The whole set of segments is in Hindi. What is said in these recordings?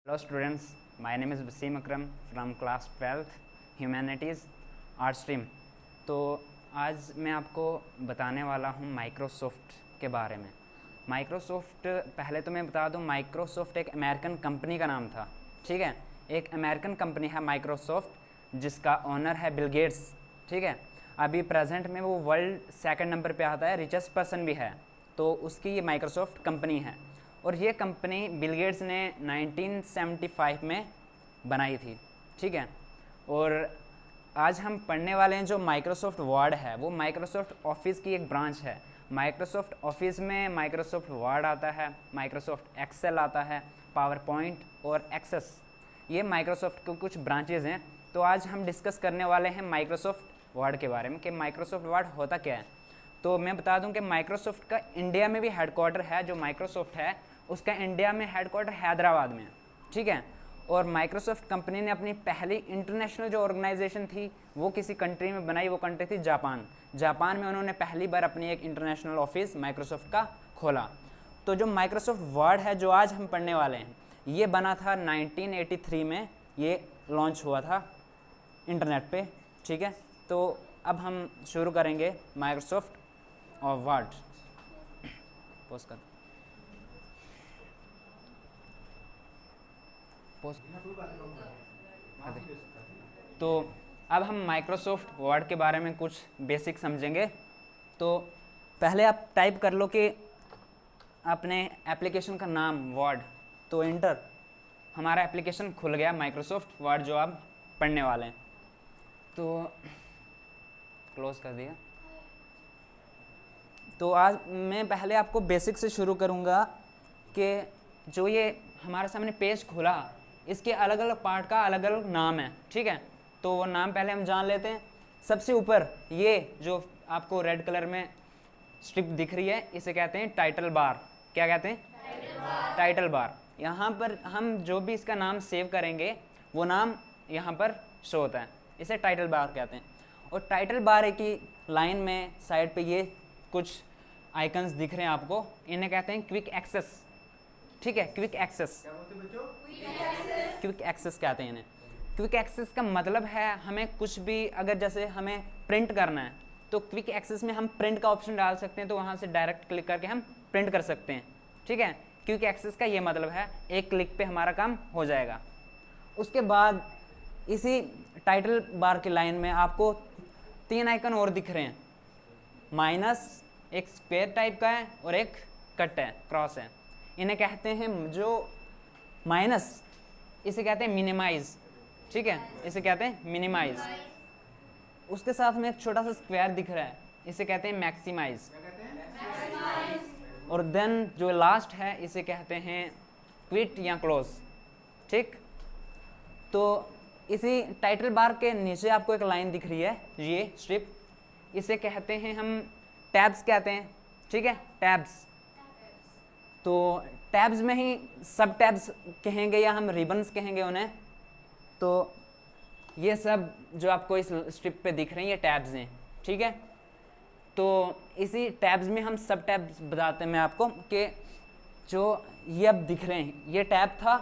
Hello students, my name is Wasim Akram from class 12th Humanities Art Stream। तो आज मैं आपको बताने वाला हूँ माइक्रोसॉफ्ट के बारे में। माइक्रोसॉफ्ट, पहले तो मैं बता दूँ, माइक्रोसॉफ्ट एक अमेरिकन कंपनी का नाम था, ठीक है। एक अमेरिकन कंपनी है माइक्रोसॉफ्ट, जिसका ओनर है बिल गेट्स, ठीक है। अभी प्रेजेंट में वो वर्ल्ड सेकंड नंबर पे आता है, रिचेस्ट पर्सन भी है, तो उसकी ये माइक्रोसॉफ्ट कंपनी है। और ये कंपनी बिल गेट्स ने 1975 में बनाई थी, ठीक है। और आज हम पढ़ने वाले हैं जो माइक्रोसॉफ्ट वर्ड है, वो माइक्रोसॉफ्ट ऑफिस की एक ब्रांच है। माइक्रोसॉफ्ट ऑफिस में माइक्रोसॉफ्ट वर्ड आता है, माइक्रोसॉफ्ट एक्सेल आता है, पावर पॉइंट और एक्सेस, ये माइक्रोसॉफ्ट के कुछ ब्रांचेज हैं। तो आज हम डिस्कस करने वाले हैं माइक्रोसॉफ्ट वर्ड के बारे में कि माइक्रोसॉफ्ट वर्ड होता क्या है। तो मैं बता दूं कि माइक्रोसॉफ्ट का इंडिया में भी हेडक्वार्टर है। जो माइक्रोसॉफ्ट है उसका इंडिया में हेडक्वार्टर हैदराबाद में, ठीक है। और माइक्रोसॉफ्ट कंपनी ने अपनी पहली इंटरनेशनल जो ऑर्गेनाइजेशन थी वो किसी कंट्री में बनाई, वो कंट्री थी जापान। जापान में उन्होंने पहली बार अपनी एक इंटरनेशनल ऑफिस माइक्रोसॉफ्ट का खोला। तो जो माइक्रोसॉफ्ट वर्ड है जो आज हम पढ़ने वाले हैं, ये बना था 1983 में, ये लॉन्च हुआ था इंटरनेट पे, ठीक है। तो अब हम शुरू करेंगे माइक्रोसॉफ्ट और वर्ड। पोस्ट कर पोस्ट कर दे। तो अब हम माइक्रोसॉफ्ट वर्ड के बारे में कुछ बेसिक समझेंगे। तो पहले आप टाइप कर लो कि अपने एप्लीकेशन का नाम वर्ड, तो इंटर, हमारा एप्लीकेशन खुल गया माइक्रोसॉफ्ट वर्ड जो आप पढ़ने वाले हैं। तो क्लोज कर दिया। तो आज मैं पहले आपको बेसिक से शुरू करूंगा कि जो ये हमारे सामने पेज खुला, इसके अलग अलग पार्ट का अलग अलग नाम है, ठीक है। तो वो नाम पहले हम जान लेते हैं। सबसे ऊपर ये जो आपको रेड कलर में स्ट्रिप दिख रही है, इसे कहते हैं टाइटल बार। क्या कहते हैं? Title bar. यहाँ पर हम जो भी इसका नाम सेव करेंगे वो नाम यहाँ पर शो होता है, इसे टाइटल बार कहते हैं। और टाइटल बार एक ही लाइन में साइड पे ये कुछ आइकन्स दिख रहे हैं आपको, इन्हें कहते हैं क्विक एक्सेस, ठीक है। क्विक एक्सेस, क्विक एक्सेस कहते हैं इन्हें। क्विक एक्सेस का मतलब है हमें कुछ भी, अगर जैसे हमें प्रिंट करना है तो क्विक एक्सेस में हम प्रिंट का ऑप्शन डाल सकते हैं, तो वहाँ से डायरेक्ट क्लिक करके हम प्रिंट कर सकते हैं, ठीक है। क्विक एक्सेस का ये मतलब है एक क्लिक पे हमारा काम हो जाएगा। उसके बाद इसी टाइटल बार की लाइन में आपको तीन आइकन और दिख रहे हैं, माइनस, एक स्क्वायर टाइप का है और एक कट है, क्रॉस है। इन्हें कहते हैं, जो माइनस, इसे कहते हैं मिनिमाइज, ठीक है, इसे कहते हैं मिनिमाइज। उसके साथ में एक छोटा सा स्क्वायर दिख रहा है, इसे कहते हैं मैक्सिमाइज। और देन जो लास्ट है इसे कहते हैं क्विट या क्लोज, ठीक। तो इसी टाइटल बार के नीचे आपको एक लाइन दिख रही है, ये स्ट्रिप, इसे कहते हैं हम टैब्स कहते हैं, ठीक है, टैब्स। तो टैब्स में ही सब टैब्स कहेंगे या हम रिबन्स कहेंगे उन्हें। तो ये सब जो आपको इस स्ट्रिप पे दिख रही हैं ये टैब्स हैं, ठीक है। तो इसी टैब्स में हम सब टैब्स बताते हैं मैं आपको कि जो ये अब दिख रहे हैं, ये टैब था,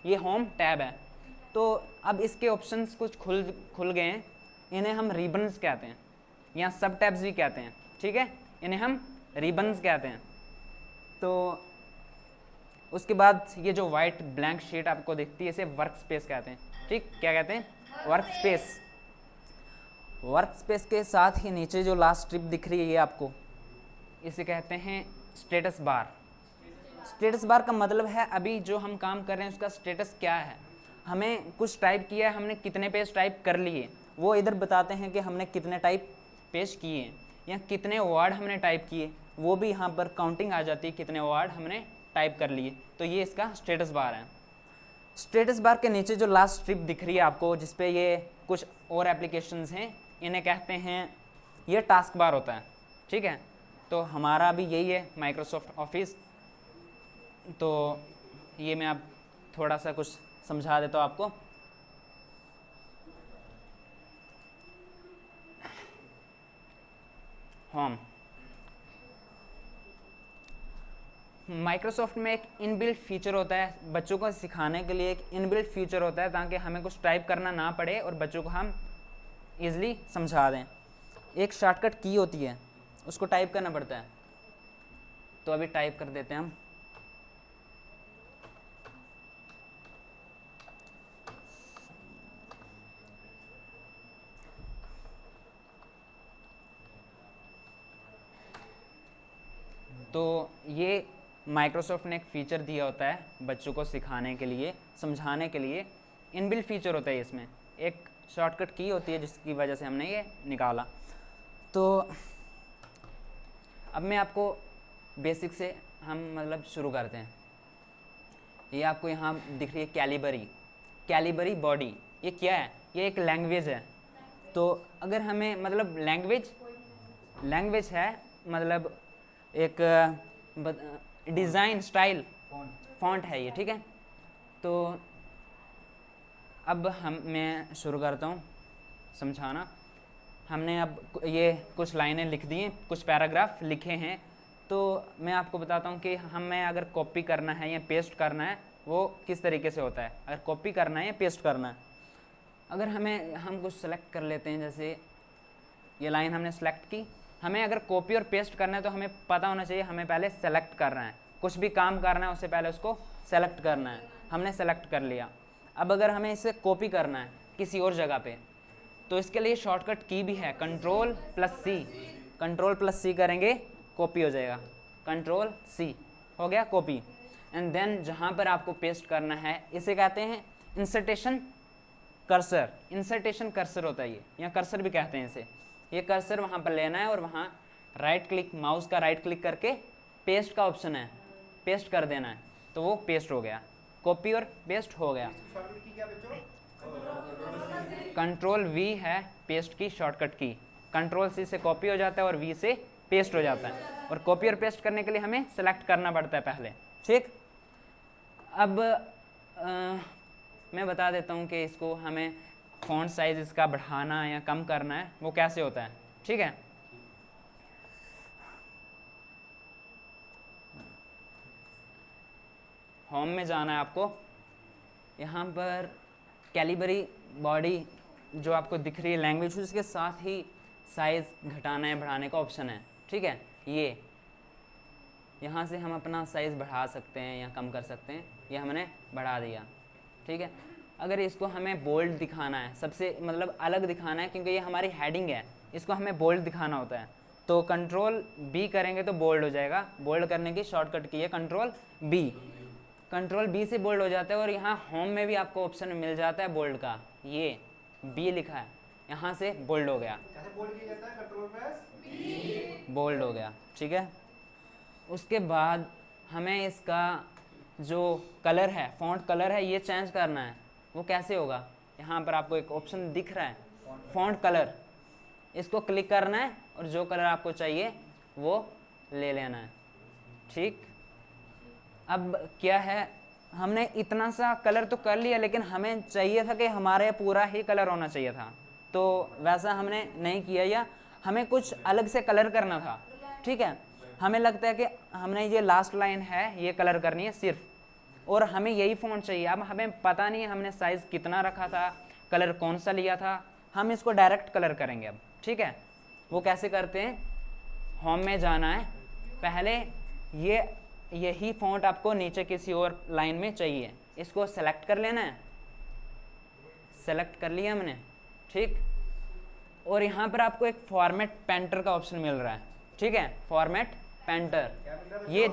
ये होम टैब है। तो अब इसके ऑप्शंस कुछ खुल गए हैं, इन्हें हम रिबन्स कहते हैं या सब टैब्स भी कहते हैं, ठीक है, इन्हें हम रिबन्स कहते हैं। तो उसके बाद ये जो वाइट ब्लैंक शीट आपको दिखती है इसे वर्क स्पेस कहते हैं, ठीक। क्या कहते हैं? Work space. वर्क स्पेस के साथ ही नीचे जो लास्ट स्ट्रिप दिख रही है ये आपको, इसे कहते हैं स्टेटस बार। स्टेटस बार का मतलब है अभी जो हम काम कर रहे हैं उसका स्टेटस क्या है। हमें कुछ टाइप किया है, हमने कितने पेज टाइप कर लिए, वो इधर बताते हैं कि हमने कितने टाइप पेज किए, या कितने वर्ड हमने टाइप किए, वो भी यहाँ पर काउंटिंग आ जाती है, कितने वर्ड हमने टाइप कर लिए। तो ये इसका स्टेटस बार है। स्टेटस बार के नीचे जो लास्ट स्ट्रिप दिख रही है आपको, जिसपे ये कुछ और एप्लीकेशंस हैं, इन्हें कहते हैं, ये टास्क बार होता है, ठीक है। तो हमारा भी यही है माइक्रोसॉफ्ट ऑफिस। तो ये मैं अब थोड़ा सा कुछ समझा देता हूँ आपको। होम, माइक्रोसॉफ्ट में एक इनबिल्ट फीचर होता है बच्चों को सिखाने के लिए, एक इनबिल्ट फीचर होता है ताकि हमें कुछ टाइप करना ना पड़े और बच्चों को हम ईज़िली समझा दें। एक शॉर्टकट की होती है, उसको टाइप करना पड़ता है, तो अभी टाइप कर देते हैं हम। तो ये माइक्रोसॉफ्ट ने एक फ़ीचर दिया होता है बच्चों को सिखाने के लिए, समझाने के लिए, इनबिल्ट फीचर होता है इसमें, एक शॉर्टकट की होती है जिसकी वजह से हमने ये निकाला। तो अब मैं आपको बेसिक से हम मतलब शुरू करते हैं। ये आपको यहाँ दिख रही है कैलिबरी बॉडी, ये क्या है? ये एक लैंग्वेज है। तो अगर हमें मतलब लैंग्वेज है मतलब एक डिज़ाइन स्टाइल फॉन्ट है ये, ठीक है। तो अब मैं शुरू करता हूँ समझाना। हमने अब ये कुछ लाइनें लिख दी हैं, कुछ पैराग्राफ लिखे हैं, तो मैं आपको बताता हूँ कि हमें अगर कॉपी करना है या पेस्ट करना है वो किस तरीके से होता है, अगर कॉपी करना है या पेस्ट करना है। अगर हम कुछ सेलेक्ट कर लेते हैं, जैसे ये लाइन हमने सेलेक्ट की, हमें अगर कॉपी और पेस्ट करना है तो हमें पता होना चाहिए हमें पहले सेलेक्ट करना है, कुछ भी काम करना है उससे पहले उसको सेलेक्ट करना है। हमने सेलेक्ट कर लिया। अब अगर हमें इसे कॉपी करना है किसी और जगह पे, तो इसके लिए शॉर्टकट की भी है, कंट्रोल+C करेंगे, कॉपी हो जाएगा, कंट्रोल+C हो गया कॉपी। एंड देन जहाँ पर आपको पेस्ट करना है इसे कहते हैं इंसर्टेशन कर्सर होता है ये, या कर्सर भी कहते हैं इसे। ये कर्सर वहाँ पर लेना है और वहाँ राइट क्लिक, माउस का राइट क्लिक करके पेस्ट का ऑप्शन है, पेस्ट कर देना है, तो वो पेस्ट हो गया, कॉपी और पेस्ट हो गया। कंट्रोल+V है पेस्ट की शॉर्टकट की, कंट्रोल+C से कॉपी हो जाता है और V से पेस्ट हो जाता है। और कॉपी और पेस्ट करने के लिए हमें सेलेक्ट करना पड़ता है पहले, ठीक। अब मैं बता देता हूँ कि इसको हमें फ़ॉन्ट साइज इसका बढ़ाना या कम करना है वो कैसे होता है, ठीक है। होम में जाना है आपको, यहाँ पर कैलिबरी बॉडी जो आपको दिख रही है लैंग्वेज, उसके साथ ही साइज़ घटाना या बढ़ाने का ऑप्शन है, ठीक है। ये यहाँ से हम अपना साइज़ बढ़ा सकते हैं या कम कर सकते हैं, ये हमने बढ़ा दिया, ठीक है। अगर इसको हमें बोल्ड दिखाना है, सबसे मतलब अलग दिखाना है, क्योंकि ये हमारी हेडिंग है, इसको हमें बोल्ड दिखाना होता है, तो कंट्रोल+B करेंगे तो बोल्ड हो जाएगा। बोल्ड करने की शॉर्टकट की है कंट्रोल+B से बोल्ड हो जाता है। और यहाँ होम में भी आपको ऑप्शन मिल जाता है बोल्ड का, ये B लिखा है, यहाँ से बोल्ड हो गया, बोल्ड हो गया, ठीक है। उसके बाद हमें इसका जो कलर है, फॉन्ट कलर है, ये चेंज करना है। वो कैसे होगा? यहाँ पर आपको एक ऑप्शन दिख रहा है फॉन्ट कलर, इसको क्लिक करना है और जो कलर आपको चाहिए वो ले लेना है, ठीक। अब क्या है, हमने इतना सा कलर तो कर लिया, लेकिन हमें चाहिए था कि हमारे पूरा ही कलर होना चाहिए था, तो वैसा हमने नहीं किया, या हमें कुछ अलग से कलर करना था, ठीक है। हमें लगता है कि हमने ये लास्ट लाइन है ये कलर करनी है सिर्फ, और हमें यही फ़ॉन्ट चाहिए। अब हमें पता नहीं है हमने साइज़ कितना रखा था, कलर कौन सा लिया था, हम इसको डायरेक्ट कलर करेंगे अब, ठीक है। वो कैसे करते हैं? होम में जाना है, पहले यही फ़ॉन्ट आपको नीचे किसी और लाइन में चाहिए, इसको सेलेक्ट कर लेना है, सेलेक्ट कर लिया हमने, ठीक। और यहाँ पर आपको एक फॉर्मेट पेंटर का ऑप्शन मिल रहा है, ठीक है। फॉर्मेट पेंटर, ये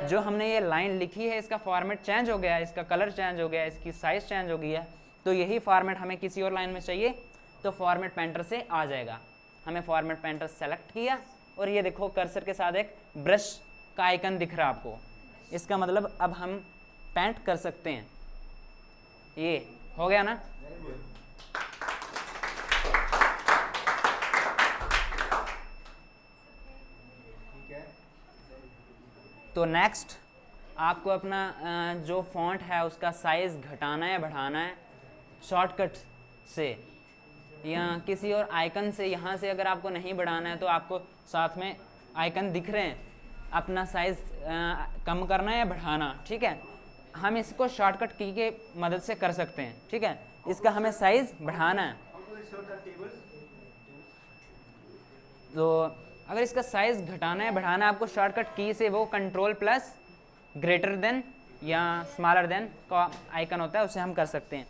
जो हमने ये लाइन लिखी है इसका फॉर्मेट चेंज हो गया है, इसका कलर चेंज हो गया है, इसकी साइज़ चेंज हो गई है, तो यही फॉर्मेट हमें किसी और लाइन में चाहिए तो फॉर्मेट पेंटर से आ जाएगा। हमें फॉर्मेट पेंटर सेलेक्ट किया और ये देखो कर्सर के साथ एक ब्रश का आइकन दिख रहा है आपको, इसका मतलब अब हम पेंट कर सकते हैं। ये हो गया ना। तो नेक्स्ट आपको अपना जो फॉन्ट है उसका साइज़ घटाना है बढ़ाना है शॉर्टकट से या किसी और आइकन से। यहाँ से अगर आपको नहीं बढ़ाना है तो आपको साथ में आइकन दिख रहे हैं, अपना साइज़ कम करना या बढ़ाना, ठीक है, हम इसको शॉर्टकट की के मदद से कर सकते हैं, ठीक है। इसका हमें साइज़ बढ़ाना है, तो अगर इसका साइज़ घटाना है बढ़ाना है, आपको शॉर्टकट की से वो कंट्रोल प्लस ग्रेटर देन या स्मॉलर देन का आइकन होता है, उसे हम कर सकते हैं।